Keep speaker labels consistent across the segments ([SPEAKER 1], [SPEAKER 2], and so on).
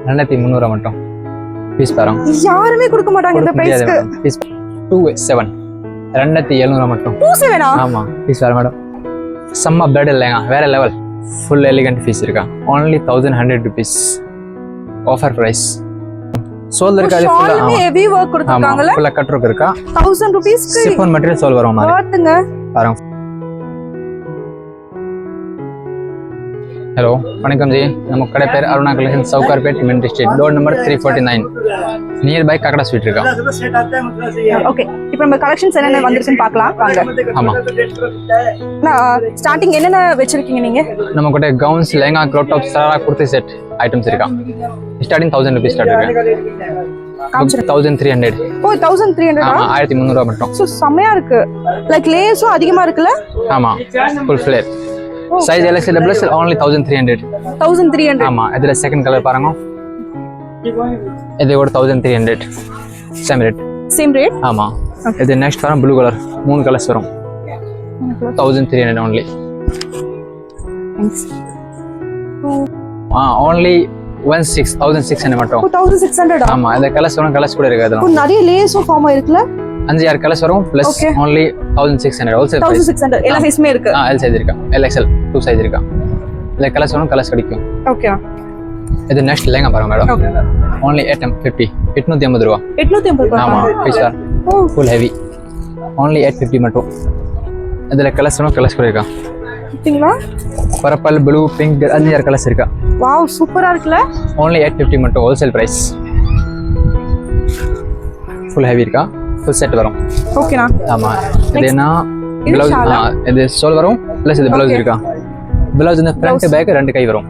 [SPEAKER 1] 2300 மட்டும். பீஸ் பாருங்க.
[SPEAKER 2] யாருமே கொடுக்க மாட்டாங்க இந்த பிரைஸ்க்கு.
[SPEAKER 1] பீஸ் 27 2700 மட்டும்.
[SPEAKER 2] 27
[SPEAKER 1] ஆமா. பீஸ் பாருங்க மேடம். செம்ம பெட் இல்லைங்க, வேற லெவல். ஃபுல் எலிகன்ட் பீஸ் இருக்கா. only 1100 rupees. Offer price. Shawl இருக்கா, அது ஃபுல்லா
[SPEAKER 2] ஹெவி வர்க் கொடுத்திருக்காங்கல.
[SPEAKER 1] ஃபுல்லா கட் ஒர்க் இருக்கா.
[SPEAKER 2] 1000 rupees க்கு
[SPEAKER 1] சிஃபான் மெட்டீரியல் சோல் வரும் மாதிரி.
[SPEAKER 2] பாத்துங்க
[SPEAKER 1] பாருங்க. ஹலோ வணக்கம் ஜி, நம்ம கடை பேர் Aruna collection, Sowcarpet, main street, door number 349, near by Kakkada street இருக்கா.
[SPEAKER 2] ஓகே, இப்போ நம்ம கலெக்ஷன்ஸ் என்னென்ன வந்திருக்குன்னு பார்க்கலாம் வாங்க.
[SPEAKER 1] ஆமா,
[SPEAKER 2] ஸ்டார்டிங் என்னென்ன வெச்சிருக்கீங்க நீங்க?
[SPEAKER 1] நம்ம கிட்ட gowns, lehenga, crop top, sharara, kurti set items இருக்கா. ஸ்டார்டிங் 1000 rupees ஸ்டார்ட் இருக்கு. 1300.
[SPEAKER 2] ஓ 1300.
[SPEAKER 1] ஆமா, 1300 மட்டும்.
[SPEAKER 2] சோ செமையா இருக்கு. லைக் லேயர்ஸும் அதிகமா இருக்குல.
[SPEAKER 1] ஆமா, full flare. Size LXL plus only 1300.
[SPEAKER 2] 1300.
[SPEAKER 1] ஆமா, இதுல செகண்ட் கலர் பாருங்க. இது ஒரு 1300. Same rate.
[SPEAKER 2] Same rate.
[SPEAKER 1] ஆமா. இது நெக்ஸ்ட் வரும் ப்ளூ கலர். மூணு கலர்ஸ் வரும். 1300 only.
[SPEAKER 2] Thanks.
[SPEAKER 1] only 1600 மட்டும்.
[SPEAKER 2] 1600.
[SPEAKER 1] ஆமா, இந்த கலர்ஸ் வரும், கலர்ஸ் கூட இருக்கு. அதெல்லாம்
[SPEAKER 2] நிறைய லேயர்ஸும் ஃபார்ம் ஆயிருக்குல.
[SPEAKER 1] 5-6 கலர்ஸ் வரும் பிளஸ் only 1600. ஹோல்சேல்
[SPEAKER 2] 1600. எல்லா சைஸ்மே இருக்கு.
[SPEAKER 1] L சைஸ் இருக்கா, LXL 2 சைஸ் இருக்கா. இந்த கலர்ஸ் வரும், கலர்ஸ் கிடைக்கும்.
[SPEAKER 2] ஓகே.
[SPEAKER 1] இது நெக்ஸ்ட் லெஹங்கா பாருங்க மேடம். only 850. 850 ரூபாய். 850 ரூபாய். ஆமா, piece sir full heavy. only 850 மட்டும். இதுல கலர்ஸ் வரும், கலர்ஸ் கூட இருக்கா.
[SPEAKER 2] பாத்தீங்களா?
[SPEAKER 1] பர்பிள், ப்ளூ, பிங்க் 5-6 கலர்ஸ் இருக்கா.
[SPEAKER 2] வாவ், சூப்பரா இருக்குல.
[SPEAKER 1] only 850 மட்டும், ஹோல்சேல் பிரைஸ். ஃபுல் ஹெவி இருக்கா. ஃபுல் செட் வரும்.
[SPEAKER 2] ஓகேனா.
[SPEAKER 1] ஆமா, இதுனா ப்ளவுஸ். இது சோல் வரும் ப்ளஸ் இது ப்ளவுஸ் இருக்கா. ப்ளவுஸ் இந்த ஃப்ரண்ட் பேக் ரெண்டு கை வரும்.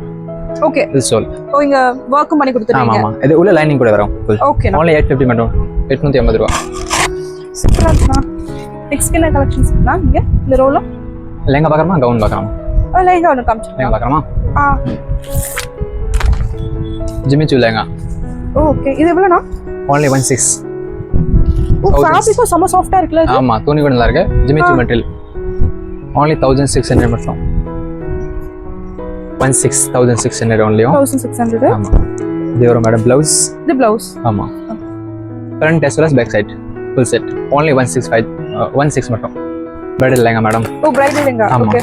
[SPEAKER 2] ஓகே.
[SPEAKER 1] இது சோல்.
[SPEAKER 2] ஓ, இங்க வர்க் பண்ணி கொடுத்துருக்கீங்க.
[SPEAKER 1] ஆமா ஆமா, இது உள்ள லைனிங் கூட வரும்.
[SPEAKER 2] ஓகேனா.
[SPEAKER 1] only 850 மட்டும். 850 ரூபாய்.
[SPEAKER 2] சூப்பரா இருக்குனா. நெக்ஸ்ட் என்ன கலெக்ஷன்ஸ் இருக்குனா இங்க இந்த ரோல?
[SPEAKER 1] லெஹங்கா பார்க்கறமா, கவுன் பார்க்கறமா?
[SPEAKER 2] லெஹங்கா ஒன்னு காமிச்சு.
[SPEAKER 1] லெஹங்கா பார்க்கறமா? ஜிமிச்சு லெஹங்கா.
[SPEAKER 2] ஓகே, இது எவ்வளவுனா?
[SPEAKER 1] only 16.
[SPEAKER 2] ஓ, ஃபேப்ரிக் செம சாஃப்ட்டா இருக்குல இது.
[SPEAKER 1] ஆமா, துணி கூட நல்லா இருக்கு. ஜிமிச்சு மெட்டீரியல். only 1600 மட்டும். 1600 only.
[SPEAKER 2] 1600.
[SPEAKER 1] ஆமா. இது ஒரு மேடம் ப்ளவுஸ்.
[SPEAKER 2] இது ப்ளவுஸ்.
[SPEAKER 1] ஆமா. Front as well as back side full set. only 165. 16 மட்டும். Bridal lehenga madam.
[SPEAKER 2] Oh, bridal lehenga. Okay.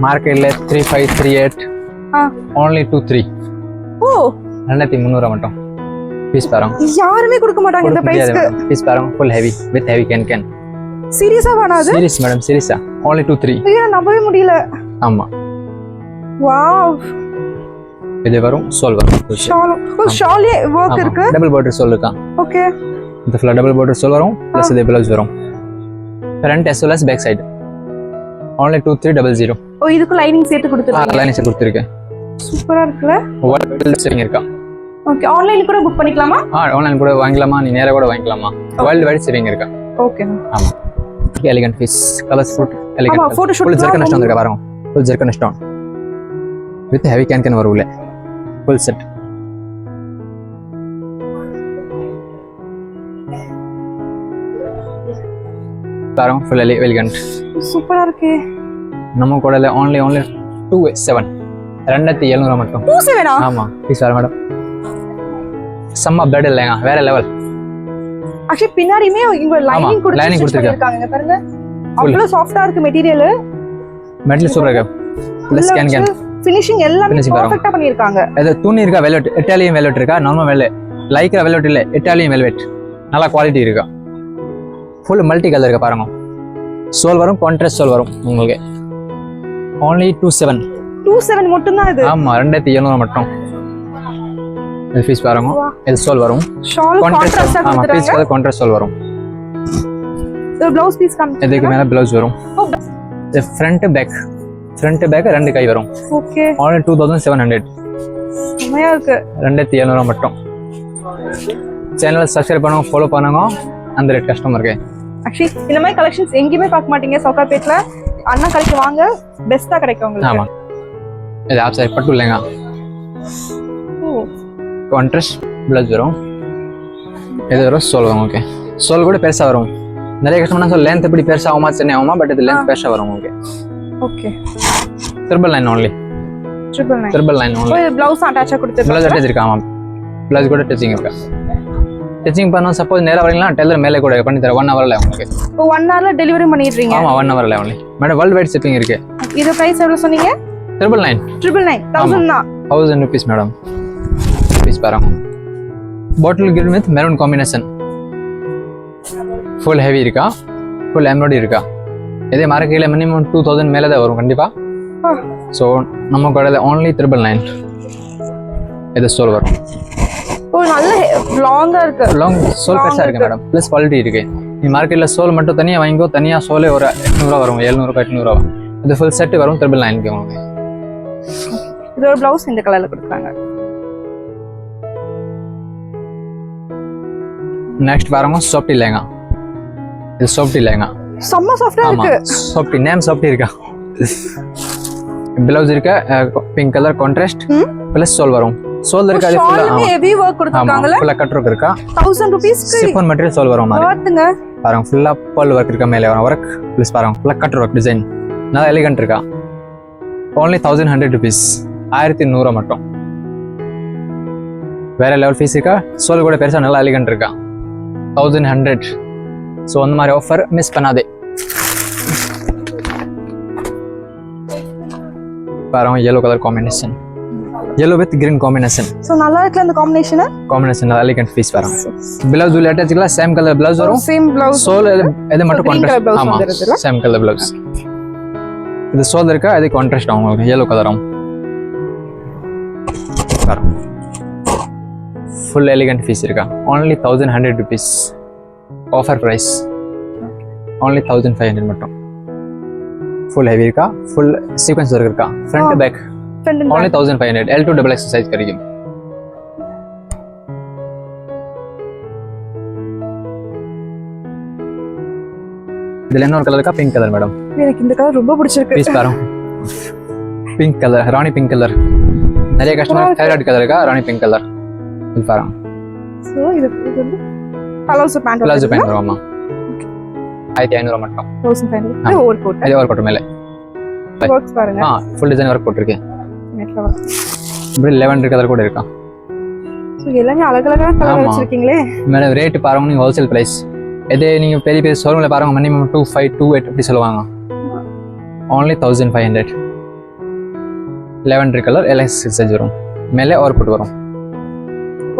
[SPEAKER 1] மார்க்கெட்ல 3538. only 23.
[SPEAKER 2] ஓ,
[SPEAKER 1] 2300 மட்டும். பீஸ் பாருங்க.
[SPEAKER 2] யாருமே கொடுக்க மாட்டாங்க இந்த பிரைஸ்க்கு.
[SPEAKER 1] பீஸ் பாருங்க, full heavy with heavy can.
[SPEAKER 2] சீரியஸா வேணாது?
[SPEAKER 1] சீரியஸ் மேடம், சீரியஸா. only 23.
[SPEAKER 2] ஐயா, நம்பவே முடியல.
[SPEAKER 1] ஆமா.
[SPEAKER 2] வாவ்.
[SPEAKER 1] இது வரும், சோல் வரும்.
[SPEAKER 2] ஷால். ஓ, ஷால்லே வர்க் இருக்கு.
[SPEAKER 1] டபுள் பார்டர் சோல் இருக்கா.
[SPEAKER 2] ஓகே.
[SPEAKER 1] இந்த ஃபுல்லா டபுள் பார்டர் சோல் வரும் பிளஸ் இது ப்ளவுஸ் வரும். Front as well as back side. only 2300.
[SPEAKER 2] ஓ, இதுக்கு லைனிங் சேர்த்து கொடுத்துருக்கீங்க.
[SPEAKER 1] லைனிங் சேர்த்து கொடுத்திருக்கேன்.
[SPEAKER 2] சூப்பரா இருக்குல.
[SPEAKER 1] வேர்ல்ட் செட்டிங் இருக்கா.
[SPEAKER 2] ஓகே, ஆன்லைன்ல கூட புக் பண்ணிக்கலாமா?
[SPEAKER 1] ஆன்லைன் கூட வாங்கலாமா, நீ நேரா கூட வாங்கலாமா. வேர்ல்ட் வைட் செட்டிங் இருக்கா.
[SPEAKER 2] ஓகே.
[SPEAKER 1] ஆமா. எலிகன்ட் பீஸ், கலர்ஸ் ஃபுட் எலிகன்ட்.
[SPEAKER 2] ஆமா, photo shoot.
[SPEAKER 1] Full zircon stone இருக்கா பாருங்க. Full zircon stone with heavy கேன் வரும் உள்ள. Full set. பாருங்க, ஃபுல் எலிகன்ட்.
[SPEAKER 2] சூப்பரா இருக்கு.
[SPEAKER 1] நம்ம கூடல only 27. 2700 மட்டும்.
[SPEAKER 2] 27 ஆ?
[SPEAKER 1] ஆமா, பீஸ் பாருங்க மேடம். செம்ம பெட் இல்லைங்க, வேற லெவல்.
[SPEAKER 2] actually பின்னாடியுமே இங்க லைனிங் கொடுத்திருக்காங்க பாருங்க. அவ்வளவு சாஃப்ட்டா இருக்கு மெட்டீரியல். மெட்டீரியல்
[SPEAKER 1] சூப்பரா இருக்கு. ப்ளஸ் கேன்
[SPEAKER 2] ஃபினிஷிங் எல்லாமே பெர்ஃபெக்ட்டா பண்ணிருக்காங்க.
[SPEAKER 1] இது துணி இருக்கா, வெல்வெட், இட்டாலியன் வெல்வெட் இருக்கா, நார்மல் வெல்வெட், லைக்ரா வெல்வெட் இல்ல, இட்டாலியன் வெல்வெட். நல்ல குவாலிட்டி இருக்கா. ஃபுல் மல்டி கலர் இருக்கா பாருங்க. சோல் வரும், கான்ட்ராஸ்ட் சோல் வரும் உங்களுக்கு. only 27.
[SPEAKER 2] 27 மட்டும் தான் இது.
[SPEAKER 1] ஆமா, 2700 மட்டும். இது பீஸ் பாருங்க. இது சோல் வரும்.
[SPEAKER 2] ஷால் கான்ட்ராஸ்டா
[SPEAKER 1] கொடுத்திருக்காங்க. ஆமா, பீஸ் கலர் கான்ட்ராஸ்ட் சோல் வரும்.
[SPEAKER 2] இது ப்ளவுஸ் பீஸ் காமிங்க.
[SPEAKER 1] இதுக்கு மேல ப்ளவுஸ் வரும். இது ஃப்ரண்ட் பேக் ரெண்டு கை வரும்.
[SPEAKER 2] ஓகே.
[SPEAKER 1] only 2700.
[SPEAKER 2] செமையா இருக்கு.
[SPEAKER 1] 2700 மட்டும். சேனலை சப்ஸ்கிரைப் பண்ணுங்க, ஃபாலோ பண்ணுங்க. அந்த ரேட் கஸ்டமருக்கு.
[SPEAKER 2] actually இந்த மாதிரி கலெக்ஷன்ஸ் எங்கேயுமே பார்க்க மாட்டீங்க. சவுகார்பேட்ல அண்ணா கடைக்கு வாங்க, பெஸ்டா கிடைக்கும் உங்களுக்கு.
[SPEAKER 1] ஆமா. இது ஆப் சைடு பட்டு இல்லைங்க. கான்ட்ராஸ்ட் ப்ளவுஸ் வரும். இது வரும் சோல் வரும். ஓகே, சோல் கூட பெருசா வரும். நிறைய கஸ்டமர் சொல்ல லென்த் எப்படி பெருசா ஆகுமா, சின்ன ஆகுமா, பட் இது லென்த் பெருசா வரும். ஓகே.
[SPEAKER 2] ஓகே.
[SPEAKER 1] 999 only. 999 only.
[SPEAKER 2] ஓ, ப்ளவுஸ் அட்டாச்சா கொடுத்திருக்காங்க.
[SPEAKER 1] ப்ளவுஸ் அட்டாச் இருக்கு. ஆமா, ப்ளவுஸ் கூட ஸ்டிச்சிங் இருக்கு. ஸ்டிச்சிங் பண்ணோம் சப்போஸ் நேராக வரீங்களா டெய்லர் மேலே கூட பண்ணி தரேன் 1 ஹவரில் உங்களுக்கு.
[SPEAKER 2] இப்போ 1 ஹவர்ல டெலிவரி பண்ணிடுறீங்க?
[SPEAKER 1] ஆமாம் 1 ஹவரில் only madam. World wide shipping இருக்கு.
[SPEAKER 2] இது பிரைஸ் எவ்வளோ சொன்னீங்க?
[SPEAKER 1] 999.
[SPEAKER 2] 1000 தான்.
[SPEAKER 1] 1000 rupees மேடம். பீஸ் பாருங்க. Bottle green with maroon combination. Full heavy இருக்கா, ஃபுல் எம்ப்ராய்டரி இருக்கா. இதே மார்க்கெட்டில் மினிமம் 2000 மேலே தான் வரும் கண்டிப்பாக. ஸோ நம்ம கடையில் only 999. இது சோல் வரும்.
[SPEAKER 2] ஓ நல்ல லாங்கா இருக்கு.
[SPEAKER 1] லாங் சோல் பெருசாக இருக்கு மேடம். ப்ளஸ் குவாலிட்டி இருக்கு. நீ மார்க்கெட்டில் சோல் மட்டும் தனியாக வாங்கிக்கோ, தனியாக சோலே ஒரு 800 வரும், 700 800. இது ஃபுல் செட்டு வரும் 999 உங்களுக்கு.
[SPEAKER 2] இது ஒரு ப்ளவுஸ் இந்த கலர்ல கொடுக்குறாங்க.
[SPEAKER 1] நெக்ஸ்ட் பாருங்க சாஃப்டி லேங்கா. இது சாஃப்டி லேங்கா.
[SPEAKER 2] செம்ம சாஃப்ட்டா
[SPEAKER 1] ஆமா
[SPEAKER 2] இருக்கு.
[SPEAKER 1] சாஃப்டி நேம் சாஃப்டி இருக்கா. ப்ளவுஸ் இருக்க pink colour contrast plus shawl வரும். சோல் இருக்க அது ஃபுல்லா
[SPEAKER 2] ஹெவி வர்க் கொடுத்திருக்காங்கல.
[SPEAKER 1] ஃபுல்லா கட் ஒர்க் இருக்கா.
[SPEAKER 2] 1000 rupees க்கு
[SPEAKER 1] சிஃபான் மெட்டீரியல் சோல் வரும் மாதிரி.
[SPEAKER 2] பாத்துங்க.
[SPEAKER 1] பாருங்க ஃபுல்லா பல் ஒர்க் இருக்க மேலே வரும் ஒர்க் ப்ளஸ் பாருங்க ஃபுல்லா கட் ஒர்க் டிசைன் நல்லா எலிகன்ட் இருக்கா. only 1100 rupees. 1100 மட்டும். வேற லெவல் ஃபீஸ் இருக்கா. சோல் கூட பெருசா நல்லா எலிகன்ட் இருக்கா. 1100. ஸோ அந்த மாதிரி ஆஃபர் மிஸ் பண்ணாதே. பாருங்க yellow colour combination. yellow with green combination.
[SPEAKER 2] So நல்லா இருக்குல அந்த காம்பினேஷன்.
[SPEAKER 1] நல்லா எலிகன்ட் பீஸ் பாருங்க. பிளவுஸ் உள்ள அட்டாச்ல சேம் கலர் பிளவுஸ் வரும்.
[SPEAKER 2] Same blouse.
[SPEAKER 1] சோல் இது மட்டும் கான்ட்ராஸ்ட். ஆமா சேம் கலர் பிளவுஸ். இது சோல் இருக்கா அது கான்ட்ராஸ்ட் ஆகும் உங்களுக்கு yellow கலரும். பாருங்க ஃபுல் எலிகன்ட் பீஸ் இருக்கா. only 1100 rupees. Offer price only 1500 மட்டும். ஃபுல் ஹெவி இருக்கா. ஃபுல் சீக்வென்ஸ் ஒர்க் இருக்கா. Front back only 1500. L to XXL size கிடைக்கும். இதுல என்ன ஒரு கலர் இருக்கா. Pink colour madam.
[SPEAKER 2] எனக்கு இந்த கலர் ரொம்ப பிடிச்சிருக்கு.
[SPEAKER 1] பீஸ் பாருங்க. பிங்க் கலர் ராணி பிங்க் கலர். நிறைய கஸ்டமர் ஃபேவரட் கலர் இருக்கா ராணி பிங்க் கலர். இது பாருங்க.
[SPEAKER 2] சோ இது வந்து பலாசோ பேண்ட்
[SPEAKER 1] வரும். ஆமா 1500 மட்டும்.
[SPEAKER 2] 1500. இது ஓவர் கோட்.
[SPEAKER 1] இது ஓவர் கோட் மேலே
[SPEAKER 2] ஒர்க்ஸ் பாருங்க.
[SPEAKER 1] ஃபுல் டிசைன் ஒர்க் போட்டுருக்கேன்.
[SPEAKER 2] நெட்ல வர.
[SPEAKER 1] இப்படி 11 கலர் கூட இருக்கா.
[SPEAKER 2] சோ எல்லாமே அழகழகான கலர் வச்சிருக்கீங்களே.
[SPEAKER 1] மேடம் ரேட் பாருங்க நீங்க ஹோல்சேல் பிரைஸ். இதே நீங்க பெரிய பெரிய ஷோரூம்ல பாருங்க மினிமம் 25 28 அப்படி சொல்லுவாங்க. only 1500. 11 கலர் LS சைஸ் வரும். மேலே ஓவர் கோட் வரும்.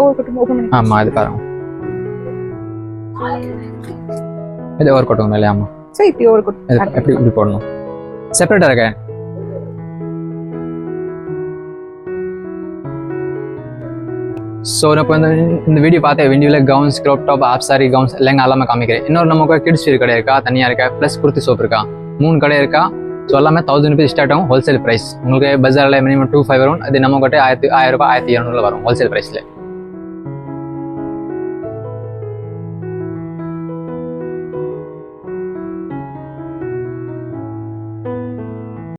[SPEAKER 2] ஓவர் கோட் ஓபன் பண்ணி.
[SPEAKER 1] ஆமா இது பாருங்க. இது ஓவர் கோட் மேலே. ஆமா
[SPEAKER 2] சோ இப்போ ஓவர் கோட்
[SPEAKER 1] எப்படி இப்படி போடணும். செப்பரேட்டா இருக்கே. ஸோ நான் இப்போ இந்த வீடியோ பார்த்தேன். வீடியோவில் gowns crop top half sari gowns lehenga எல்லாமே காமிக்கிறேன். இன்னொரு நமக்கு கிட்ஸ் வேர் கடை இருக்கா தனியாக இருக்கா. ப்ளஸ் குர்த்தி சோப் இருக்கா. 3 கடை இருக்கா. ஸோ எல்லாமே 1000 rupees ஸ்டார்ட் ஆகும் ஹோல்சேல் ப்ரைஸ். உங்களுக்கு பஜாரில் மினிமம் 2500 வரும். அது நம்ம கிட்ட 1000 ரூபாய் 1200 வரும் ஹோல்சேல் ப்ரைஸில்.